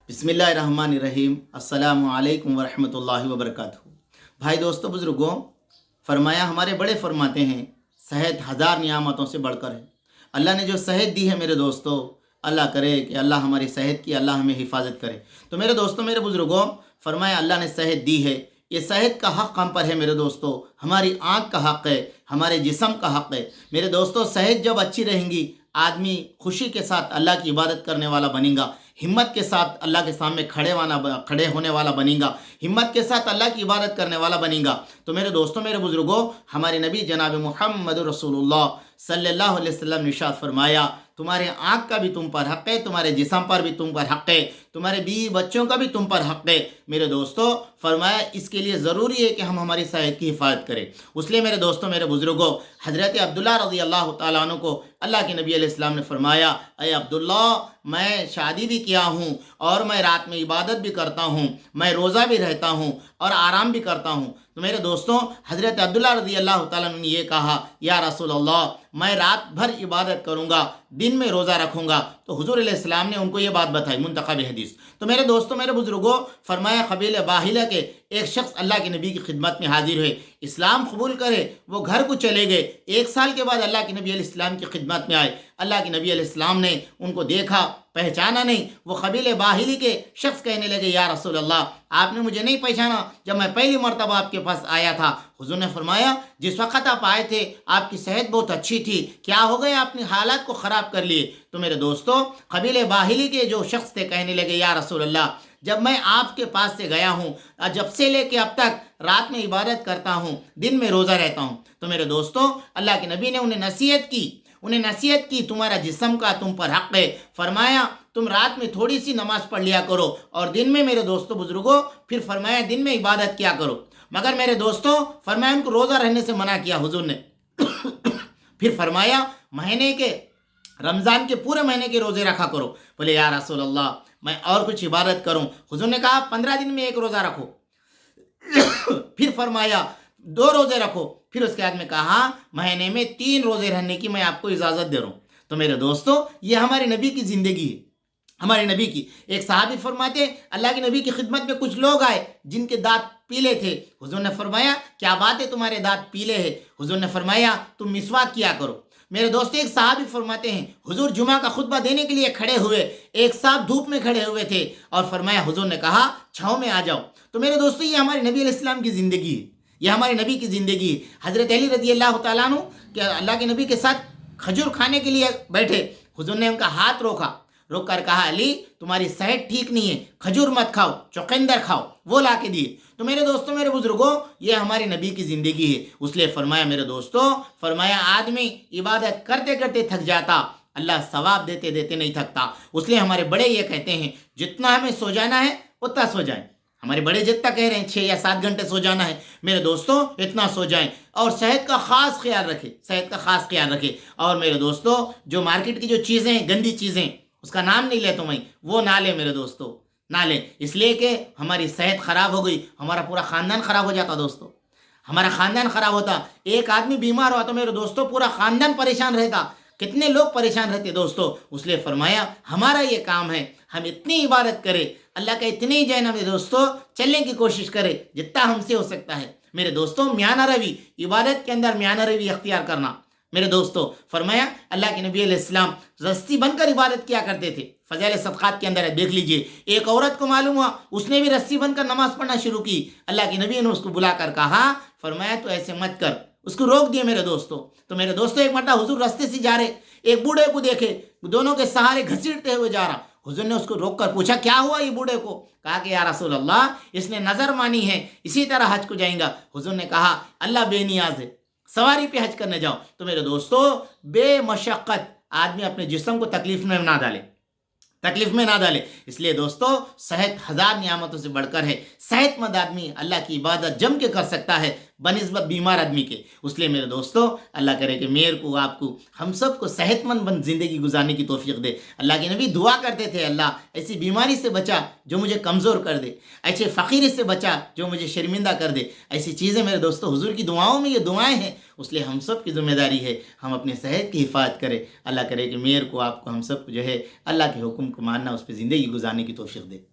बिस्मिल्लाहिर्रहमानिर्रहीम। अस्सलामु अलैकुम वरहमतुल्लाहि वबरकातुहू। भाई दोस्तों बुज़ुर्गों, फरमाया हमारे बड़े फरमाते हैं सेहत हज़ार नियामतों से बढ़कर है। अल्लाह ने जो सेहत दी है मेरे दोस्तों, अल्लाह करे कि अल्लाह हमारी सेहत की अल्लाह हमें हिफाजत करे। तो मेरे दोस्तों मेरे बुज़ुर्गों, फरमाया अल्लाह ने सेहत दी है, ये सेहत का हक़ हम पर है मेरे दोस्तों। हमारी आँख का हक़ है, हमारे जिस्म का हक़ है मेरे दोस्तों। सेहत जब अच्छी रहेंगी, आदमी खुशी के साथ अल्लाह की इबादत करने वाला बनेगा, हिम्मत के साथ अल्लाह के सामने खड़े होने वाला बनेगा, हिम्मत के साथ अल्लाह की इबादत करने वाला बनेगा। तो मेरे दोस्तों मेरे बुज़ुर्गों, हमारे नबी जनाब मुहम्मद रसूलुल्लाह सल्लल्लाहु अलैहि वसल्लम ने इरशाद फरमाया, तुम्हारे आँख का भी तुम पर हक़ है, तुम्हारे जिस्म पर भी तुम पर हक़ है, तुम्हारे बीवी बच्चों का भी तुम पर हक़ है। मेरे दोस्तों फरमाया इसके लिए ज़रूरी है कि हम हमारी सेहत की हिफाजत करें। इसलिए मेरे दोस्तों मेरे बुज़ुर्गों, हज़रत अब्दुल्ला रज़ी अल्लाह तआला अन्हु को अल्लाह के नबी अलैहि सलाम ने फरमाया, अय अब्दुल्ला, मैं शादी भी किया हूँ और मैं रात में इबादत भी करता हूँ, मैं रोज़ा भी रहता हूँ और आराम भी करता हूँ। तो मेरे दोस्तों हज़रत अब्दुल्ला रज़ी अल्लाह तआला अन्हु ने ये कहा, या रसूल अल्लाह, मैं रात भर इबादत करूँगा, दिन में रोज़ा रखूँगा। तो हुज़ूर अलैहिस्सलाम ने उनको ये बात बताई, मुंतखब हदीस। तो मेरे दोस्तों मेरे बुज़ुर्गों, फरमाया कबील बाहिला के एक शख्स अल्लाह के नबी की खिदमत में हाजिर हुए, इस्लाम कबूल करे, वो घर को चले गए। 1 साल के बाद अल्लाह के नबी अलैहिस्सलाम की खिदमत में आए। अल्लाह के नबी अलैहिस्सलाम ने उनको देखा, पहचाना नहीं। वो कबीले बाहिली के शख्स कहने लगे, या रसूल अल्लाह, आपने मुझे नहीं पहचाना जब मैं पहली मरतबा आपके पास आया था। हुज़ूर ने फरमाया, जिस वक़्त आप आए थे आपकी सेहत बहुत अच्छी थी, क्या हो गया, आपने हालात को ख़राब कर लिए। तो मेरे दोस्तों कबीले बाहिली के जो शख्स थे कहने लगे, या रसूल अल्लाह, जब मैं आपके पास से गया हूँ, जब से लेके अब तक रात में इबादत करता हूँ, दिन में रोज़ा रहता हूँ। तो मेरे दोस्तों अल्लाह के नबी ने उन्हें नसीहत की, तुम्हारा जिस्म का तुम पर हक़ है। फरमाया तुम रात में थोड़ी सी नमाज पढ़ लिया करो और दिन में मेरे दोस्तों बुजुर्गों फिर फरमाया दिन में इबादत किया करो। मगर मेरे दोस्तों फरमाया उनको रोज़ा रहने से मना किया हुजूर ने। फिर फरमाया महीने के रमज़ान के पूरे महीने के रोज़े रखा करो। बोले या रसूल अल्लाह, मैं और कुछ इबादत करूं। हुजूर ने कहा 15 दिन में 1 रोज़ा रखो। फिर फरमाया 2 रोज़े रखो। फिर उसके बाद में कहा महीने में 3 रोज़े रहने की मैं आपको इजाज़त दे रहा हूँ। तो मेरे दोस्तों ये हमारे नबी की ज़िंदगी है। हमारे नबी की एक सहाबी फरमाते, अल्लाह के नबी की खिदमत में कुछ लोग आए जिनके दांत पीले थे। हुजूर ने फरमाया क्या बात है, तुम्हारे दांत पीले हैं? हुजूर ने फरमाया तुम मिसवाक किया करो। मेरे दोस्तों एक सहाबी फरमाते हैं, हुजूर जुमा का खुतबा देने के लिए खड़े हुए, एक साथ धूप में खड़े हुए थे और फरमाया, हुजूर ने कहा छाँव में आ जाओ। तो मेरे दोस्तों ये हमारे नबी अलैहि सलाम की ज़िंदगी है, ये हमारे नबी की ज़िंदगी है। हज़रत अली रज़ी अल्लाह तआला अन्हु कि अल्लाह के नबी के साथ खजूर खाने के लिए बैठे। हुजूर ने उनका हाथ रोक कर कहा, अली तुम्हारी सेहत ठीक नहीं है, खजूर मत खाओ, चुकंदर खाओ। वो ला के दिए। तो मेरे दोस्तों मेरे बुजुर्गों ये हमारे नबी की ज़िंदगी है। इसलिए फरमाया मेरे दोस्तों, फरमाया आदमी इबादत करते करते थक जाता, अल्लाह सवाब देते देते नहीं थकता। इसलिए हमारे बड़े ये कहते हैं जितना हमें सो जाना है उतना सो जाएं। हमारे बड़े जितना कह रहे हैं 6 या 7 घंटे सो जाना है, मेरे दोस्तों इतना सो जाएं और सेहत का ख़ास ख्याल रखें। और मेरे दोस्तों जो मार्केट की जो चीज़ें गंदी चीज़ें उसका नाम नहीं लेता मैं, वो ना ले मेरे दोस्तों, ना ले। इसलिए कि हमारी सेहत ख़राब हो गई, हमारा पूरा ख़ानदान ख़राब हो जाता दोस्तों, हमारा ख़ानदान ख़राब होता। एक आदमी बीमार हुआ तो मेरे दोस्तों पूरा ख़ानदान परेशान रहता, कितने लोग परेशान रहते दोस्तों। इसलिए फरमाया हमारा ये काम है हम इतनी इबादत करें, अल्लाह का इतने ही जो है ना मेरे दोस्तों चलने की कोशिश करें जितना हमसे हो सकता है। मेरे दोस्तों म्याना रवि, इबादत के अंदर म्याना रवि अख्तियार करना। मेरे दोस्तों फरमाया अल्लाह के नबी अलैहिस्सलाम रस्सी बनकर इबादत किया करते थे। फ़ज़ाइल सदक़ात के अंदर है, देख लीजिए। एक औरत को मालूम हुआ, उसने भी रस्सी बनकर नमाज पढ़ना शुरू की। अल्लाह के नबी ने उसको बुलाकर कहा, फरमाया तो ऐसे मत कर, उसको रोक दिए मेरे दोस्तों। तो मेरे दोस्तों एक मरतबा हुजूर रास्ते से जा रहे, एक बूढ़े को देखे, दोनों के सहारे घसीटते हुए जा रहा। हुजूर ने उसको रोक कर पूछा क्या हुआ ये बूढ़े को? कहा कि या रसूल अल्लाह, इसने नज़र मानी है इसी तरह हज को जाएगा। हुजूर ने कहा अल्लाह बेनियाज है, सवारी पे हज करने जाओ। तो मेरे दोस्तों बेमशक्क़त आदमी अपने जिस्म को तकलीफ में ना डाले। इसलिए दोस्तों सेहत 1000 नियामतों से बढ़कर है। सेहतमंद आदमी अल्लाह की इबादत जम के कर सकता है बनिस्बत बीमार आदमी के। इसलिए मेरे दोस्तों अल्लाह करे कि मेरे को आपको हम सब को सेहतमंद ज़िंदगी गुजारने की तौफीक दे। अल्लाह के नबी दुआ करते थे, अल्लाह ऐसी बीमारी से बचा जो मुझे कमज़ोर कर दे, ऐसे फ़कीरी से बचा जो मुझे शर्मिंदा कर दे। ऐसी चीज़ें मेरे दोस्तों हुजूर की दुआओं में ये दुआएं हैं। इसलिए हम सब की ज़िम्मेदारी है हम अपने सेहत की हिफाजत करें। अल्लाह करे कि मेरे को आपको हम सब को जो है अल्लाह के हुक्म को मानना, उस पर ज़िंदगी गुजारने की तौफीक दे।